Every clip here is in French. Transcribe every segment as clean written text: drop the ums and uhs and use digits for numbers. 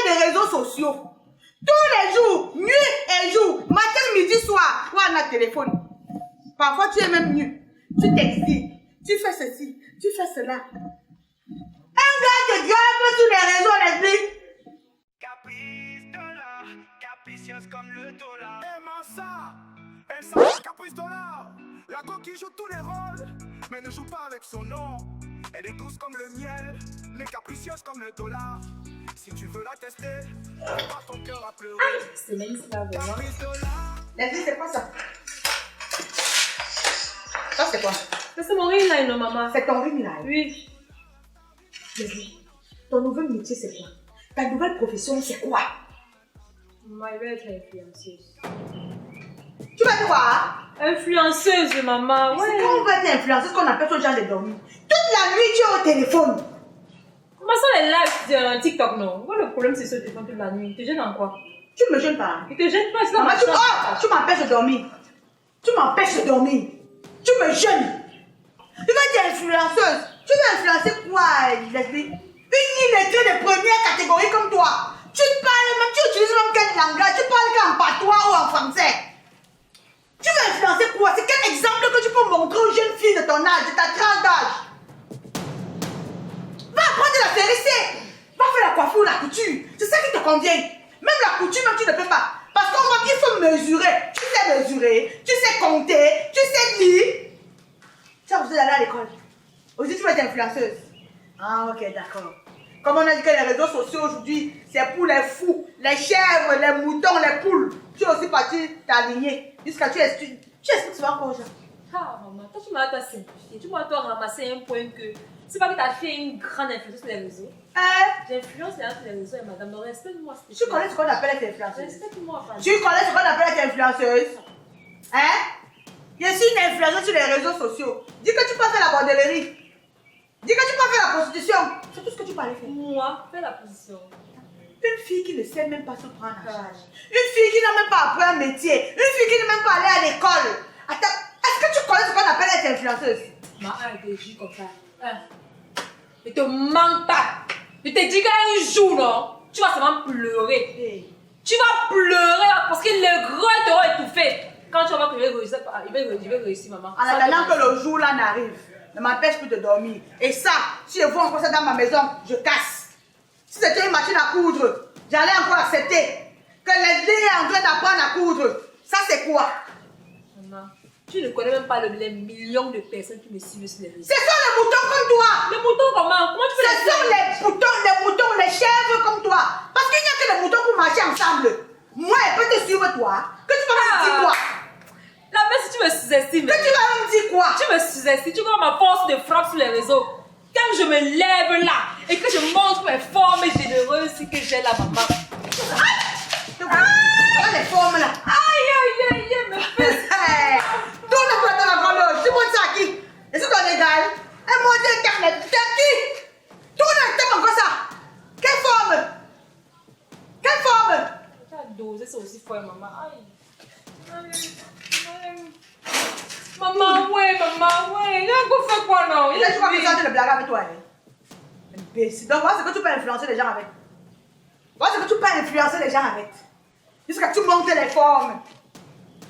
les réseaux sociaux. Tous les jours, nuit et jour, matin, midi, soir, ou à téléphone. Parfois, tu es même nu. Tu t'excites, tu fais ceci, tu fais cela. Un gars te grappe sur les réseaux, l'esprit. Caprice-dollar, capricieuse comme le dollar. Aimant ça, elle s'appelle Caprice-dollar. La coquille joue tous les rôles, mais ne joue pas avec son nom. Elle est douce comme le miel, mais capricieuse comme le dollar. Si tu veux la tester, prépare ton cœur à pleurer. C'est même ça, vraiment. Caprice-dollar. L'esprit, c'est quoi ça? Ça, c'est quoi? C'est mon ring light, non, maman? C'est ton ring light. Oui. L'esprit, ton nouvel métier, c'est quoi? Ta nouvelle profession, c'est quoi? Maman, elle veut être influenceuse. Tu vas quoi? Influenceuse, maman, ouais. C'est quand on va t'influencer, ce qu'on appelle ce genre de dormir. Toute la nuit, tu es au téléphone. Comment ça, les lives de TikTok, non? Quoi, le problème, c'est ce téléphone toute la nuit. Tu te gênes en quoi? Tu me gênes pas. Tu te gênes pas, c'est Maman, dans tu m'empêches de dormir. Tu m'empêches de dormir. Tu me gênes. Tu vas être influenceuse. Tu veux influencer quoi, Leslie? Une illettrée de première catégorie comme toi. Tu parles même, tu utilises même quel langage? Tu parles qu'en patois ou en français? Tu veux influencer quoi? C'est quel exemple que tu peux montrer aux jeunes filles de ton âge, de ta tranche d'âge? Va apprendre la vérité. Va faire la coiffure, la couture. C'est ça qui te convient. Même la couture, même tu ne peux pas. Parce qu'on voit qu'il faut mesurer. Tu sais mesurer, tu sais compter, tu sais lire. Tu as besoin d'aller à l'école. Aussi, tu vas être influenceuse. Ah, ok, d'accord. Comme on a dit que les réseaux sociaux aujourd'hui, c'est pour les fous, les chèvres, les moutons, les poules. Tu es aussi parti t'aligner. Jusqu'à tu expliques souvent encore aux gens. Ah, maman, toi, tu m'as toi simplifié. Tu m'as toi ramasser un point que. C'est pas que tu as fait une grande influence sur les réseaux. J'influence les gens sur les réseaux et madame, donc respecte-moi. Tu connais ce qu'on appelle être influenceuse? Respecte-moi, madame. Tu connais ce qu'on appelle être influenceuse? Je suis une influenceuse sur les réseaux sociaux. Dis que tu peux faire la bordellerie. Dis que tu peux faire la prostitution. C'est tout ce que tu peux aller faire. Moi, fais la position. Une fille qui ne sait même pas se prendre en charge. Une fille qui n'a même pas appris un métier. Une fille qui n'a même pas allé à l'école. Attends, est-ce que tu connais ce qu'on appelle être influenceuse? Ma un te dit comme ça. Je te manque pas. Je te dis qu'un jour, non, tu vas seulement pleurer. Hey. Tu vas pleurer parce que le gros t'aura étouffé. Quand tu vas voir que je vais réussir, maman. En attendant que le jour là n'arrive, ne m'empêche plus de dormir. Et ça, si je vois encore ça dans ma maison, je casse. Si c'était une machine à coudre, j'allais encore accepter. Que les est en train d'apprendre à coudre. Ça, c'est quoi? Maman, tu ne connais même pas les millions de personnes qui me suivent sur les réseaux. Ce sont les moutons comme toi. Les moutons comment? Comment tu Ce fais sont les moutons, les chèvres comme toi. Parce qu'il n'y a que les moutons pour marcher ensemble. Moi, elle peut te suivre toi. Que tu vas me dire quoi? La mère, si tu me sous-estimes. Que tu vas me dire quoi? Tu me sous-estimes. Tu vois ma force de frappe sur les réseaux. Quand je me lève là et que je montre mes formes généreuses que j'ai là, maman. Voilà les formes là. Aïe, mes fesses. Tourne pour la grande. Tu montes ça à qui? Et c'est ton égal. Et moi, je t'ai qui? Tourne encore ça. Quelle forme? Quelle forme? Tu as dosé ça aussi fort, maman. Aïe. Maman, ouais. Il a encore fait quoi, non? Et là, tu vas me sortir de blague avec toi. Imbécile. Donc, voilà ce que tu peux influencer les gens avec. Voilà ce que tu peux influencer les gens avec. Jusqu'à tu montes les formes.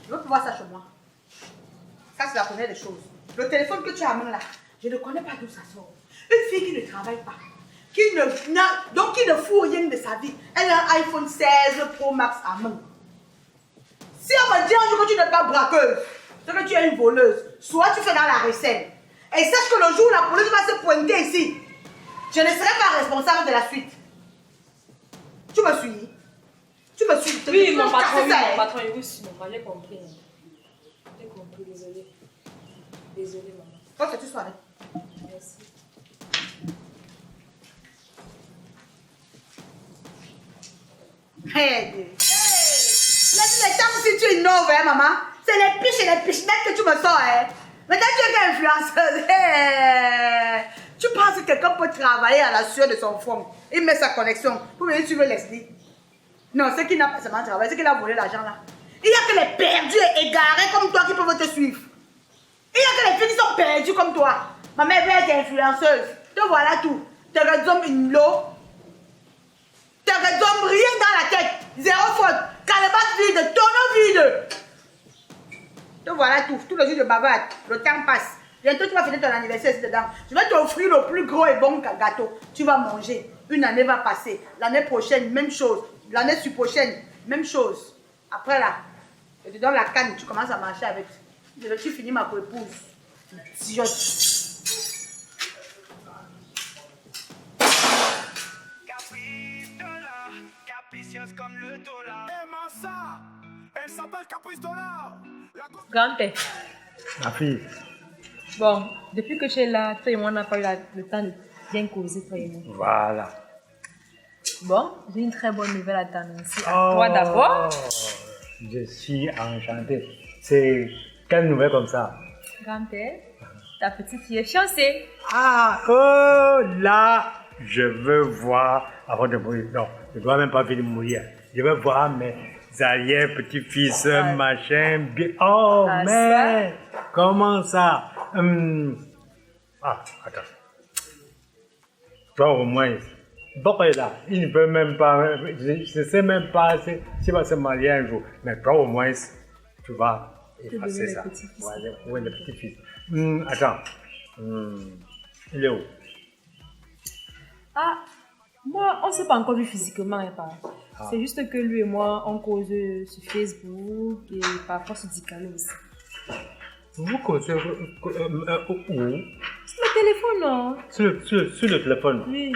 Je veux pouvoir ça chez moi. Ça, c'est la première des choses. Le téléphone que tu as là, je ne connais pas d'où ça sort. Une fille qui ne travaille pas, donc qui ne fout rien de sa vie. Elle a un iPhone 16 Pro Max à main. Si on me dit un jour que tu n'es pas braqueuse, c'est que tu es une voleuse, soit tu fais dans la recette. Et sache que le jour où la police va se pointer ici, je ne serai pas responsable de la suite. Tu me suis? Tu me suis? Oui, mon patron, oui, maman, j'ai compris. J'ai compris, désolée. Désolée, maman. Quand tu sois là. Merci. Hey! Laisse les temps si tu innoves, hein, maman. C'est les piches et les pichenettes que tu me sors, hein. Maintenant, tu es influenceuse. Hey. Tu penses que quelqu'un peut travailler à la sueur de son front? Il met sa connexion pour venir suivre Leslie. Non, c'est qu'il n'a pas seulement travaillé, c'est qu'il a volé l'argent là. Il n'y a que les perdus et égarés comme toi qui peuvent te suivre. Il n'y a que les filles qui sont perdues comme toi. Ma mère veut être influenceuse. Te voilà tout. Te résume une lot. Te raisonne rien dans la tête. Zéro faute. Calebasse vide, tonneau vide. Te voilà tout le jour de bavarde. Le temps passe. Bientôt tu vas finir ton anniversaire ici dedans. Je vais t'offrir le plus gros et bon gâteau. Tu vas manger. Une année va passer. L'année prochaine, même chose. L'année prochaine, même chose. Après là, je te donne la canne. Tu commences à marcher avec. Tu finis ma épouse. Idiote. Capricieuse comme le dollar. Aimant ça, elle s'appelle Caprice Dollar. Grand-père. Ma fille. Bon, depuis que tu es là, toi et moi, on n'a pas eu le temps de bien causer, toi et moi. Voilà. Bon, j'ai une très bonne nouvelle à t'annoncer. Toi d'abord. Je suis enchanté. C'est quelle nouvelle comme ça? Grand-père, ta petite fille est fiancée. Ah, oh là, je veux voir avant de mourir. Non, je ne dois même pas venir mourir. Je veux voir mes arrière petits-fils, machin, bien. Oh, mais comment ça? Ah, attends. Toi au moins, pourquoi là? Il ne peut même pas, je ne sais même pas s'il va se marier un jour. Mais toi au moins, tu vas effacer ça. Ouais, le petit-fils. Attends. Il est où? Ah, moi, on ne s'est pas encore vu physiquement, hein, pas. C'est juste que lui et moi, on cause sur Facebook et parfois sur Dicalo aussi. Vous causez où? Sur le téléphone, non? Sur le téléphone? Oui.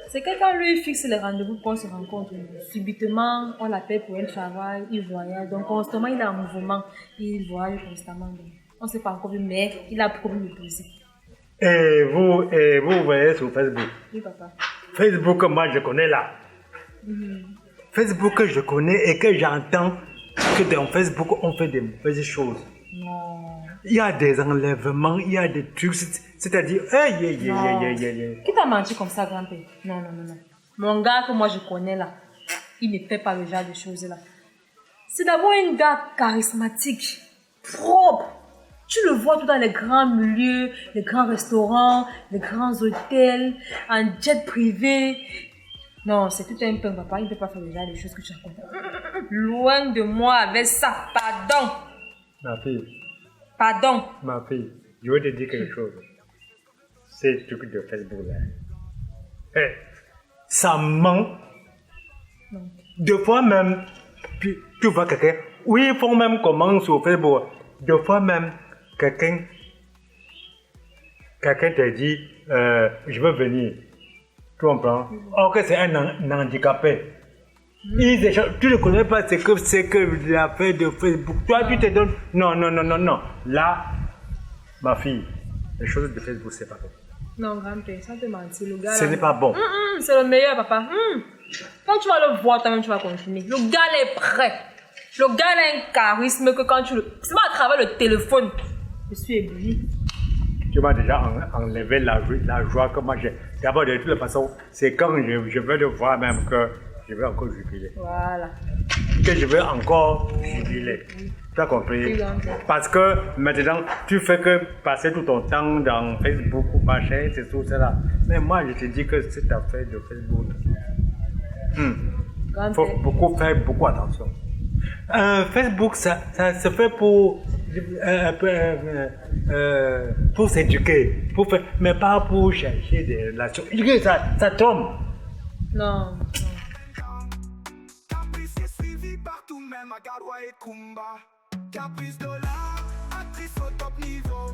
C'est que quand lui fixe les rendez-vous qu'on se rencontre, subitement, on l'appelle pour un travail, il voyage. Donc, constamment, il est en mouvement. Il voyage constamment. Donc, on ne s'est pas encore vu, mais il a promis de poser. Et vous voyez sur Facebook? Oui, papa. Facebook, moi, je connais là. Facebook, je connais et que j'entends que dans Facebook, on fait des mauvaises choses. Non. Il y a des enlèvements, il y a des trucs, c'est-à-dire... Qui t'a menti comme ça, grand-père? Non. Mon gars que moi je connais là, il ne fait pas le genre de choses là. C'est d'abord un gars charismatique, propre. Tu le vois tout dans les grands milieux, les grands restaurants, les grands hôtels, en jet privé. Non, c'est tout un peu, papa, il ne peut pas faire le genre de choses que tu racontes. Loin de moi avec ça, pardon. Ma fille. Pardon. Ma fille, je veux te dire quelque chose. Ces trucs de Facebook là. Ça ment. Non. Deux fois même, tu vois quelqu'un. Oui, ils font même comment sur Facebook. Deux fois même, quelqu'un te dit, je veux venir. Tu comprends? Ok, c'est un handicapé. Tu ne connais pas ce que l'affaire de Facebook. Toi, tu te donnes. Non. Là, ma fille, les choses de Facebook, c'est pas bon. Non, grand-père, ça te mentir. Le gars. Ce n'est pas bon. C'est le meilleur, papa. Quand tu vas le voir, toi-même, tu vas continuer. Le gars est prêt. Le gars a un charisme que quand tu le. C'est pas à travers le téléphone. Je suis ébloui. Tu m'as déjà enlevé la joie que moi j'ai. D'abord, de toute façon, c'est quand je veux le voir même que je veux encore jubiler. Voilà. Que je veux encore jubiler. Tu as compris? Parce que maintenant, tu fais que passer tout ton temps dans Facebook ou machin, c'est tout cela. Mais moi, je te dis que cette affaire de Facebook, il faut faire beaucoup attention. Facebook, ça se fait pour s'éduquer, mais pas pour chercher des relations. Ça tombe. Non. Caprice est suivi partout, même à Garoua et Kumba. Caprice Dollar, actrice au top niveau.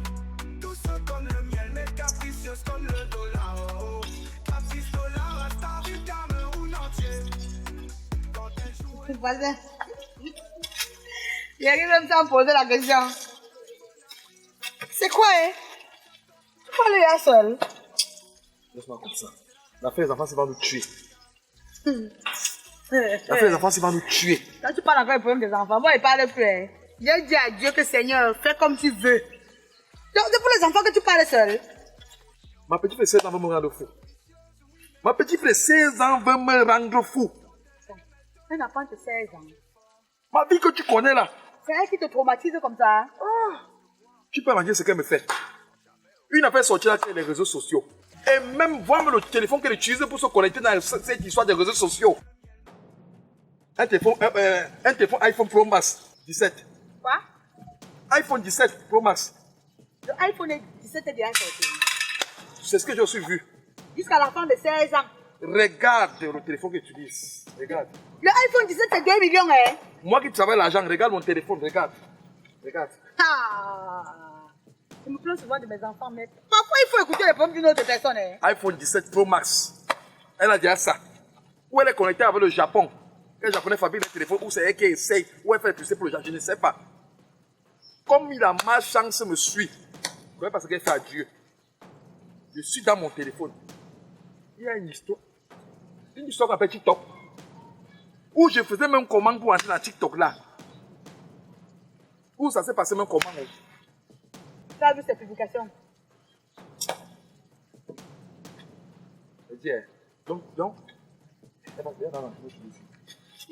Douce comme le miel, mais capricieuse comme le dollar. Oh. Caprice Dollar, la star du Cameroun entier. Quand elle joue. Voisin. Il arrive même temps à poser la question. C'est quoi, hein? Pourquoi le gars seul? Laisse-moi comme ça. L'affaire des enfants, c'est pas nous tuer. L'affaire des enfants, c'est pas nous tuer. Quand tu parles encore du problème des enfants, moi, il parle plus. Hein. J'ai dit à Dieu que Seigneur, fais comme tu veux. Donc, c'est pour les enfants que tu parles seul. Ma petite frère 16 ans veut me rendre fou. Ma petite frère 16 ans veut me rendre fou. Un enfant de 16 ans. Ma vie que tu connais là. C'est elle qui te traumatise comme ça. Tu peux imaginer ce qu'elle me fait. Une affaire sortie là sur les réseaux sociaux. Et même voir le téléphone qu'elle utilise pour se connecter dans cette histoire des réseaux sociaux. Un téléphone iPhone Pro Max 17. Quoi? iPhone 17 Pro Max. Le iPhone 17 est déjà sorti. C'est ce que j'ai aussi vu. Jusqu'à la fin de 16 ans. Regarde le téléphone que tu utilises. Regarde. Le iPhone 17 c'est 2 millions, hein? Moi qui travaille l'argent, regarde mon téléphone, regarde. Regarde. Ah! Je me plains souvent de mes enfants, mais parfois il faut écouter les problèmes d'une autre personne, hein? iPhone 17 Pro Max. Elle a déjà ça. Où elle est connectée avec le Japon. Quel Japonais fabrique les téléphones, où c'est elle qui essaye, où elle fait plus pour le Japon, je ne sais pas. Comme il a malchance me suit, je parce qu'elle fait adieu. Je suis dans mon téléphone. Il y a une histoire qu'on appelle TikTok. Où je faisais même commande pour entrer dans TikTok là. Où ça s'est passé même comment. Tu as vu ces publications? Je dis, donc.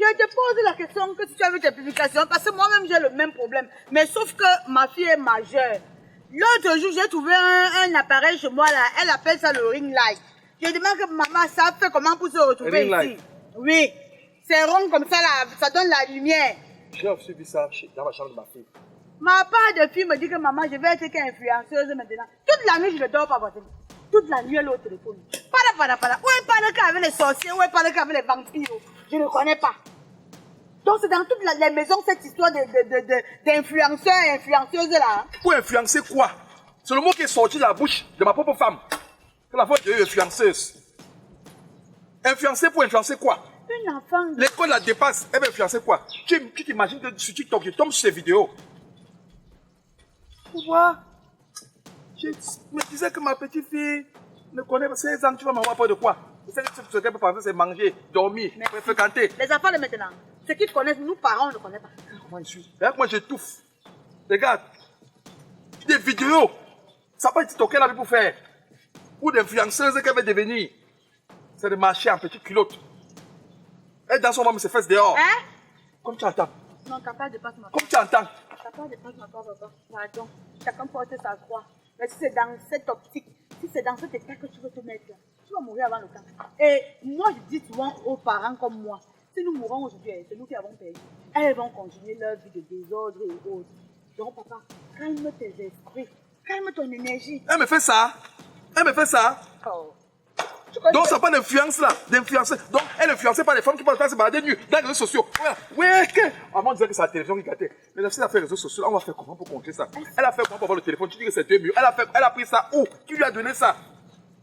Je te pose la question que si tu as vu tes publications, parce que moi-même j'ai le même problème. Mais sauf que ma fille est majeure. L'autre jour, j'ai trouvé un appareil chez moi là, elle appelle ça le ring light. Je demande que maman, ça fait comment pour se retrouver ici? Light. Oui, c'est rond comme ça là, ça donne la lumière. J'ai suivi ça dans la chambre de ma fille. Ma part de fille me dit que maman, je vais être qu'influenceuse maintenant. Toute la nuit, je ne dors pas votre. Toute la nuit, elle est au téléphone. Para. Où elle parle qu'avec les sorciers, où elle parle qu'avec les vampires. Je ne connais pas. Donc c'est dans toutes les maisons cette histoire d'influenceurs et influenceuses là. Pour influencer quoi? C'est le mot qui est sorti de la bouche de ma propre femme. Que la fois j'ai eu influenceuse. Influencer pour influencer quoi? Une enfant. L'école la dépasse, elle va influencer quoi? Tu t'imagines que sur TikTok, je tombe sur ces vidéos. Tu vois? Je me disais que ma petite fille ne connaît pas 16 ans, tu vas m'avoir peur de quoi? Ce qu'elle peut penser, c'est manger, dormir, fréquenter. Les enfants de maintenant, ceux qui connaissent, nous parents, on ne connaît pas. Comment je suis? Regarde, moi j'étouffe. Regarde. Des vidéos. Ça peut être TikTok qu'elle avait pour faire. Ou d'influenceuse qu'elle veut devenir. C'est de marcher en petite culotte. Elle dans son moment se fesses dehors. Hein? Comme tu entends. Non, papa dépasse ma Comme tu entends. Papa dépasse ma part, papa. Pardon. Chacun porte sa croix. Mais si c'est dans cette optique, si c'est dans cet état que tu veux te mettre là, tu vas mourir avant le temps. Et moi, je dis souvent aux parents comme moi, si nous mourons aujourd'hui, c'est nous qui avons payé. Elles vont continuer leur vie de désordre et autres. Donc, papa, calme tes esprits, calme ton énergie. Elle me fait ça. Elle me fait ça. Oh. Donc, ça n'a pas d'influence là. D'influencer. Donc, elle est influencée par les femmes qui peuvent se balader nues dans les réseaux sociaux. Voilà. Ouais, avant, on disait que c'est la télévision qui gâtait. Mais si elle a fait les réseaux sociaux, on va faire comment pour contrer ça? Elle a fait comment pour avoir le téléphone? Tu dis que c'est 2 millions. Elle a pris ça où? Qui lui a donné ça?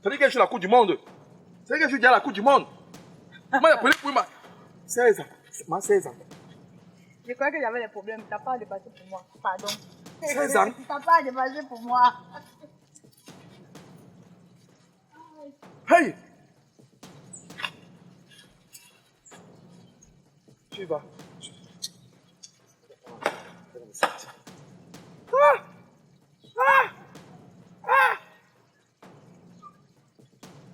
Ça veut dire qu'elle joue la Coupe du Monde. Ça veut dire qu'elle joue déjà la Coupe du Monde. Moi, j'ai appelé pour ma 16 ans. Ma 16 ans. Je crois que j'avais des problèmes. Tu n'as pas dépassé pour moi. Pardon. 16 ans. Tu n'as pas dépassé pour moi. Hey! Tu vas.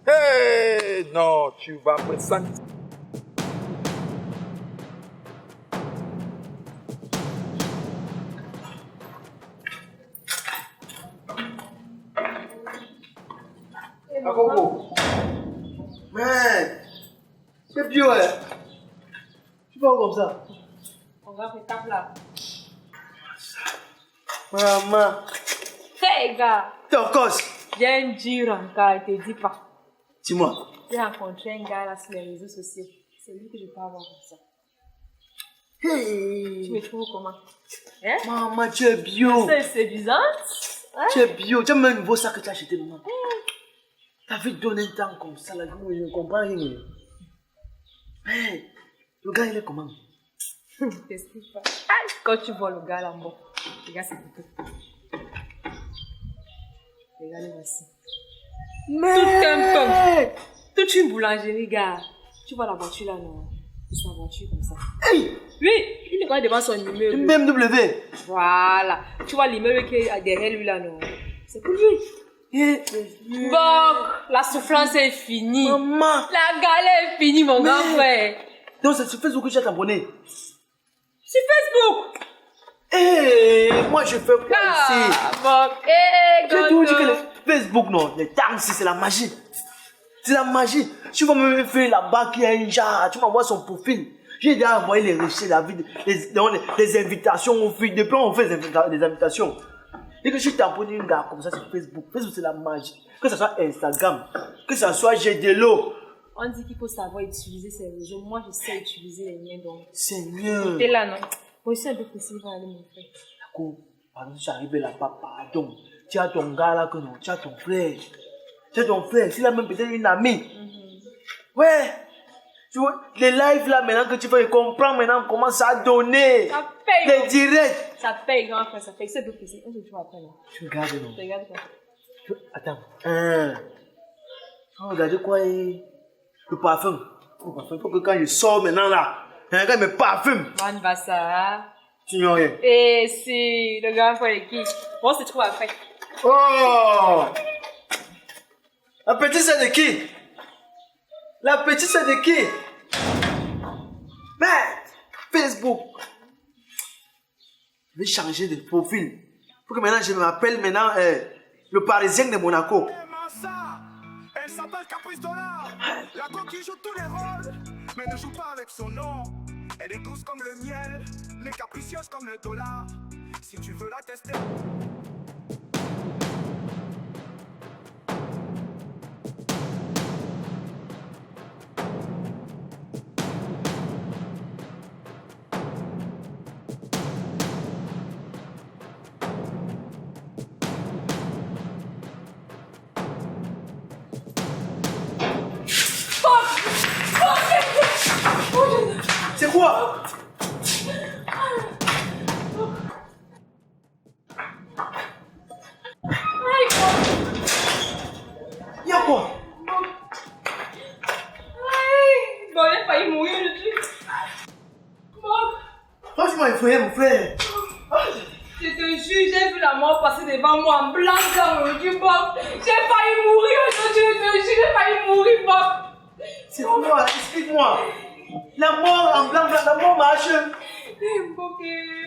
Hey! Non, tu vas me sentir. Akoko. Man, c'est bio, hein. Tu parles comme ça. On va faire cap là. Maman, Hey gars, t'es en cause. j'ai un dur encore, il te dit pas. Dis-moi. J'ai rencontré un gars là sur les réseaux sociaux. C'est lui que je peux avoir comme ça. Hey. Tu me trouves comment? Hein? Maman, tu es bio. C'est séduisant. Hein? Tu es bio. Tu as même un nouveau sac que tu as acheté, maman. T'as vu donner un temps comme ça, là, je ne comprends rien. Hey, le gars, il est comment? T'expliques pas. Aïe, quand tu vois le gars là, bon. Regarde, c'est tout. Regarde, voici. Tout un peu. Toute une boulangerie, gars. Tu vois la voiture là, non? C'est sa voiture comme ça. Hey, Oui, il est quand même devant son immeuble. une BMW. Voilà. Tu vois l'immeuble qui est derrière lui là, non? C'est pour lui. Bon, la souffrance est finie. Maman. La galère est finie, mon grand frère. Donc, c'est sur Facebook que tu as t'abonné. Sur Facebook. Hey, moi, je fais quoi ici? Bon, J'ai toujours dit que le Facebook, non, les dames, c'est la magie. C'est la magie. Tu vas me faire là-bas qu'il y a un genre, tu m'envoies son profil. J'ai déjà envoyé les recherches, les invitations aux filles. Depuis, on fait des invitations. Dès que je suis tamponné une gars comme ça sur Facebook, Facebook c'est la magie. Que ce soit Instagram, que ce soit GDLO. On dit qu'il faut savoir utiliser ces réseaux. Moi, je sais utiliser les miens, donc. C'est mieux. T'es là, non? Moi, je suis un peu pressée, je vais aller mon frère. D'accord. Pardon, je suis arrivé là-bas, pardon. Tu as ton gars là que non, tu as ton frère. Tu as ton frère, s'il a même peut-être une amie. Ouais. Tu vois, les lives là, maintenant que tu veux comprendre, maintenant, on commence à donner. Ça paye. Les directs. Ça paye, grand frère, ça paye. C'est un peu pressé. On se trouve après, là. Tu regardes, non? Tu regardes quoi? Attends. Regardez quoi? Le parfum. Le parfum. Faut que quand je sors maintenant là, quand il me parfume. Man, va ça. Tu n'y as rien. Et si le grand frère est qui? On se trouve après. Oh! La petite c'est de qui? La petite c'est de qui? Merde! Facebook. Je vais changer de profil. Faut que maintenant je m'appelle maintenant le Parisien de Monaco. Elle s'appelle Caprice Dollar. La coquille joue tous les rôles, mais ne joue pas avec son nom. Elle est douce comme le miel, mais capricieuse comme le dollar. Si tu veux la tester. C'est quoi? Y'a quoi? Bon, il a failli mourir, je dis. Bon, Franchement, il faut mon frère. je te jure, j'ai vu la mort passer devant moi en blanc dans le du Bob. J'ai failli mourir aujourd'hui, je te jure, j'ai failli mourir, Bob. C'est quoi? Explique-moi. La mort en blanc, la mort marche. Ok,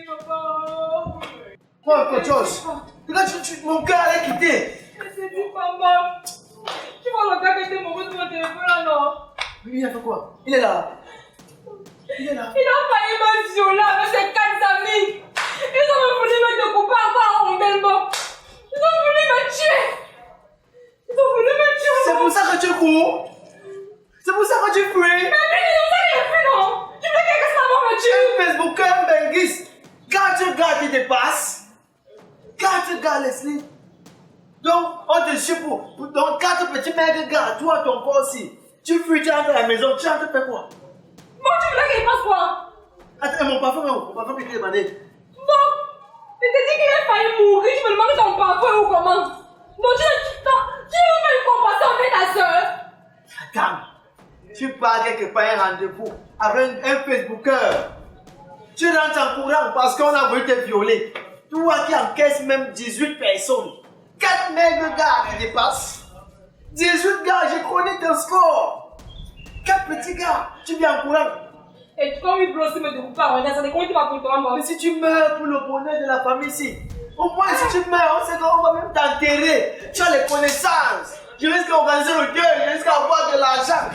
papa. Quoi, autre chose? Regarde, mon cœur est quitté. C'est du papa. Tu vois le gars qui était mauvais sur mon téléphone là, non? Lui, il a fait quoi? Il est là. Il est là. Il a failli me violer avec ses 4 amis. Ils ont voulu me découper encore en rondelles, Bob. Ils ont voulu me tuer. Ils ont voulu me tuer. C'est pour ça que tu cours? C'est pour ça que tu fuis? Mais c'est ça que j'ai fait, non? Tu veux que ça va me tuer? Un Facebooker, un Benguis. Quand tu gardes, il te passe. Quand tu gardes, Leslie. Donc, on te suit pour. Donc, quand tu petit mec garde, toi, ton corps aussi. Tu fuis, tu rentres à la maison, tu rentres, tu fais quoi? Bon, tu voulais qu'il fasse quoi? Attends, mon parfum, il t'est demandé. Bon, il t'a dit qu'il a failli mourir, tu me demandes ton parfum ou comment? Bon, tu veux faire une compassion avec ta soeur? Attends, tu pars quelque part un rendez-vous avec un Facebooker. Tu rentres en courant parce qu'on a voulu te violer. Toi qui encaisses même 18 personnes. 4 mecs gars qui dépassent. 18 gars, je connais ton score. 4 petits gars, tu viens en courant. Et comme il bloque me découper en rondelles, ça dit comment tu vas pour toi, moi? Mais si tu meurs pour le bonheur de la famille ici, au moins si tu meurs, on sait qu'on va même t'enterrer. Tu as les connaissances. Je risque d'organiser le deuil, je risque d'avoir de l'argent.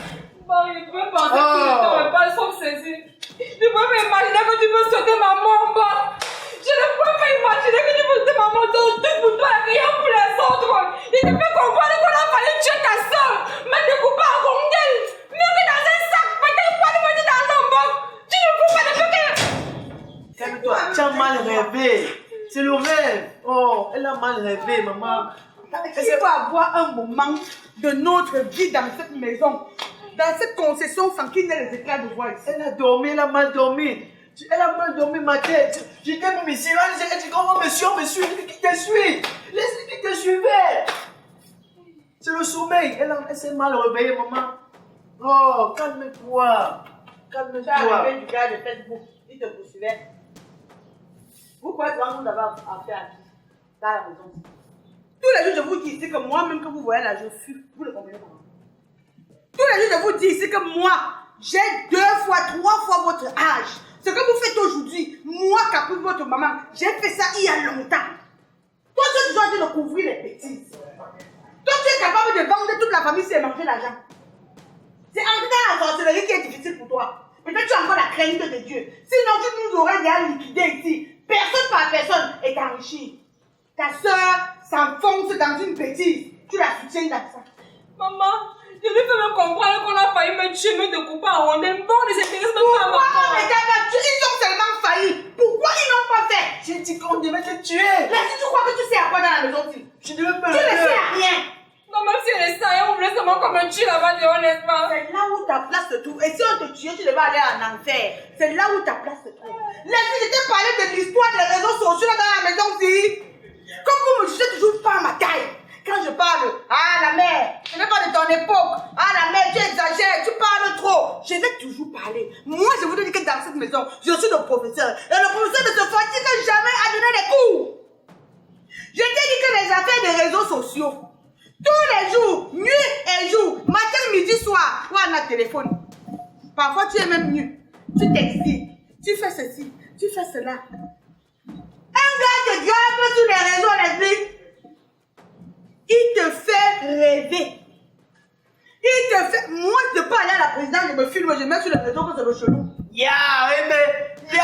Bon, je peux penser que tu ne pas sauf saisi. Je peux m'imaginer que tu veux sauter ma mort, bah. Je ne peux pas imaginer que tu veux sauter ma mort dans tout pour toi et rien pour les autres. Il te fait comprendre qu'on a fallu tuer ta soeur, me découper en rondelles, mais que dans un sac, peut-être pas de mettre dans l'ombre. Tu ne peux pas de Calme-toi, tu as mal rêvé. C'est le rêve. Oh, elle a mal rêvé, maman. Il faut avoir un moment de notre vie dans cette maison, dans cette concession sans qu'il n'ait les éclats de voix ici. Elle a dormi, elle a mal dormi. Elle a mal dormi, ma tête. J'étais même ici. Elle dit comment monsieur, on me suit. Qui te suit? Laisse-le qui te suivait. C'est le sommeil. Elle s'est mal réveillée, maman. Oh, calme-toi. Tu as Calme-toi. arrivé du gars de Facebook, il te poursuivait. Vous croyez que nous avons affaire à qui? Dans la maison. Tous les jours, je vous dis ici que moi-même que vous voyez là, je suis. Vous le comprenez comment? Tous les jours, je vous dis ici que moi, j'ai 2 fois, 3 fois votre âge. Ce que vous faites aujourd'hui, moi, Caprice, votre maman, j'ai fait ça il y a longtemps. Toi, tu es toujours en train de couvrir les bêtises. Toi, tu es capable de vendre toute la famille si elle manger l'argent. C'est entrer dans la sorcellerie qui est difficile pour toi. Peut-être tu as encore la crainte de Dieu. Sinon, tu nous aurais déjà liquidé ici. Personne par personne est enrichi. Ta soeur s'enfonce dans une bêtise. Tu la soutiens dans ça. Maman, je lui fais même comprendre qu'on a failli me tuer, me découper en rondelles. Bon, ne s'intéresse même pas à Pourquoi maman. on n'était pas tués? Ils ont seulement failli. Pourquoi ils n'ont pas fait? J'ai dit qu'on devait te tuer. Là, si tu crois que tu sais à quoi dans la maison, tu Je devais pas ne sais à rien. Non, même si elle est ça, on voulait seulement qu'on me tue là-bas dehors, n'est-ce pas? C'est là où ta place se trouve. Et si on te tuait, tu devais aller en enfer. C'est là où ta place se trouve. Laisse-moi, je t'ai parlé de l'histoire des réseaux sociaux là dans la maison aussi. Comme vous me jugez toujours pas à ma taille. Quand je parle, ah la mère, ce n'est pas de ton époque. Ah la mère, tu exagères, tu parles trop. Je vais toujours parler. Moi, je vous dis que dans cette maison, je suis le professeur. Et le professeur ne se fatigue jamais à donner les cours. Je t'ai dit que les affaires des réseaux sociaux, tous les jours, nuit et jour, matin, midi, soir, ou à notre téléphone. Parfois, tu es même nu. Tu t'excites. Tu fais ceci. Tu fais cela. Un gars te grappe sur les réseaux, les il te fait rêver. Il te fait... Moi, je peux aller à la présidence, je me filme, je mets sur les réseaux que c'est le chelou. Ya, mais ya.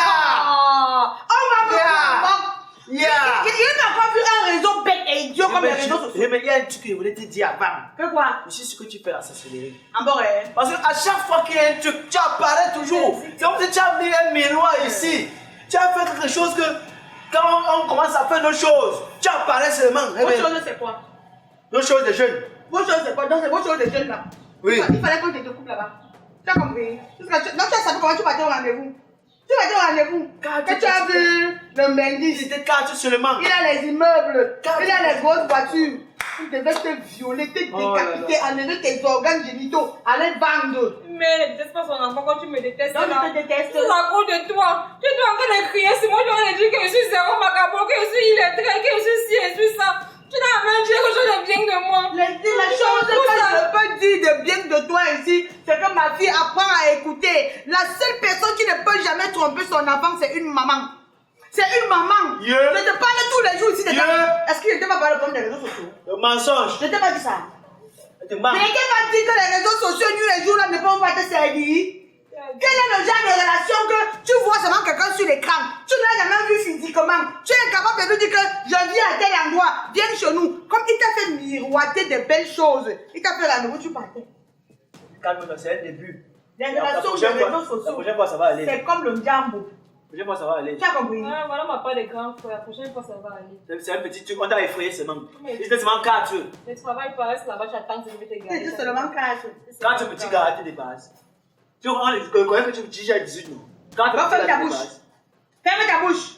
On va voir. Ya. Il n'a pas vu un réseau bête et idiot comme les réseaux sociaux. Mais il y a un truc que je voulais te dire avant. Que quoi? Je sais ce que tu fais là, c'est accéléré. En bas, Parce qu'à chaque fois qu'il y a un truc, tu apparais toujours. C'est comme si tu as mis un miroir ici. Tu as fait quelque chose que quand on commence à faire nos choses, tu apparais seulement. Vos choses, c'est quoi? Nos choses de jeunes. Vos choses, c'est quoi? Donc, c'est vos choses de jeunes là. Oui. Il fallait qu'on te découpe là-bas. Tu as compris? Donc, tu as savoir comment tu partais au rendez-vous. Tu partais au rendez-vous. Quand tu as vu le Mendy, Il était quatre seulement. il a les immeubles, il a les grosses voitures. Il devait te violer, te décapiter, enlever tes organes génitaux, aller vendre. Mais ne déteste pas son enfant quand tu me détestes. Donc, là. je te déteste. C'est à cause de toi. Tu es en train de crier sur moi, tu vas dire que je suis zéro macabre, que je suis illettré, que je suis ci et je suis ça. Tu n'as rien dit quelque chose de bien de moi. La chose que je peux dire de bien de toi ici, c'est que ma fille apprend à écouter. La seule personne qui ne peut jamais tromper son enfant, c'est une maman. C'est une maman. Yeah. Je te parle tous les jours ici de Yeah. Est-ce qu'il ne t'a pas parlé comme des réseaux sociaux? Le mensonge. Je ne t'ai pas dit ça. Tu Je mens. ne t'ai pas dit que les réseaux sociaux, nuit et jour, là, ne peuvent pas te servir. Quel est le genre de relation que tu vois seulement quelqu'un sur l'écran? Tu ne l'as jamais vu physiquement. Tu es incapable de lui dire que je vis à tel endroit, viens chez nous. Comme il t'a fait miroiter de belles choses, il t'a fait rendez-vous, tu partais. Calme-toi, c'est un début. Les La relations prochaine des fois- réseaux La sociaux, prochaine fois, ça va aller. c'est comme le jambo. La prochaine fois, ça va aller. Tu as compris? Ah, voilà ma part de grand frère. La prochaine fois, ça va aller. C'est un petit truc, on t'a effrayé seulement. Il était seulement 4. Le travail paraît là-bas, j'attends que je vais te garder. C'est seulement 4. Quand tu es petit gars, tu dépasses. Tu connais que tu es déjà 18 ans. Quand tu es Va, petit ferme ta gars, tu bouche. dépasses. Ferme ta bouche.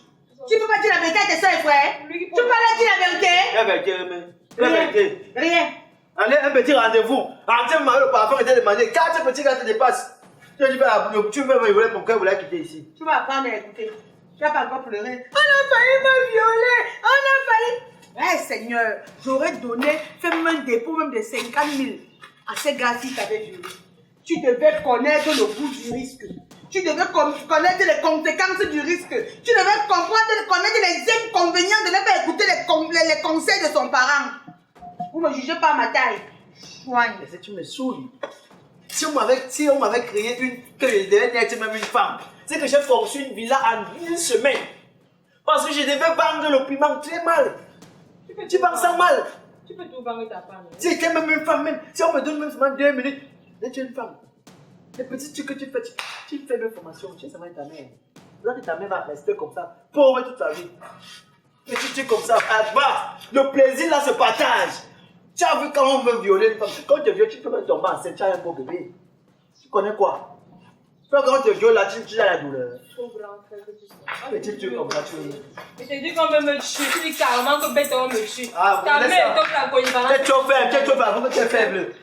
Tu peux pas dire la vérité à tes soeurs et frères. Tu peux pas dire la vérité. La vérité, mais. La vérité. Rien. Allez, un petit rendez-vous. Entièrement, le parfum était demandé. Quand tu es petit gars, tu dépasses. Tu veux mon cœur voulait quitter ici. Tu vas apprendre à écouter. Tu vas pas encore pleurer. On a failli me violer. On a failli. Eh Seigneur, j'aurais donné, fait même un dépôt même de 50 000 à ces gars-ci qui t'avaient violé. Tu devais connaître le goût du risque. Tu devais connaître les conséquences du risque. Tu devais connaître les inconvénients de ne pas écouter les conseils de son parent. Vous ne me jugez pas à ma taille. Soigne. Mais tu me saoules. Si on m'avait créé que je devais naître même une femme, c'est que j'ai construit une villa en une semaine. Parce que je devais vendre le piment très mal. Tu penses ça mal. Tu peux tout vendre ta femme. Si j'étais même une femme, même, si on me donne même seulement 2 minutes, tu es une femme. Les petits trucs que tu fais, tu fais une formation, tu es seulement ta mère. Là que ta mère va rester comme ça, pauvre toute sa vie. Petit truc comme ça, le plaisir là se partage. Tu as vu quand on veut violer une femme, quand tu te violes, tu peux même tomber enceinte, tu as un beau bébé. Tu connais quoi? Quand on te viole là, tu as la douleur. Trop grand frère que tu sais. Petit truc comme ça, tu Je te dis qu'on veut me tuer. Tu dis carrément que bête on me tue. Ah, Ta laisse mère ça. est top la polyvalence. es trop faible, avant que tu es faible.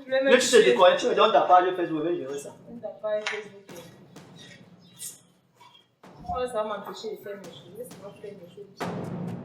Je vais me Mais tu te tuer. déconnes, tu me donnes ta page Facebook, je vais gérer ça. On t'a pas Facebook. Oh, ça va m'empêcher de faire mes choses. Laisse-moi faire mes choses.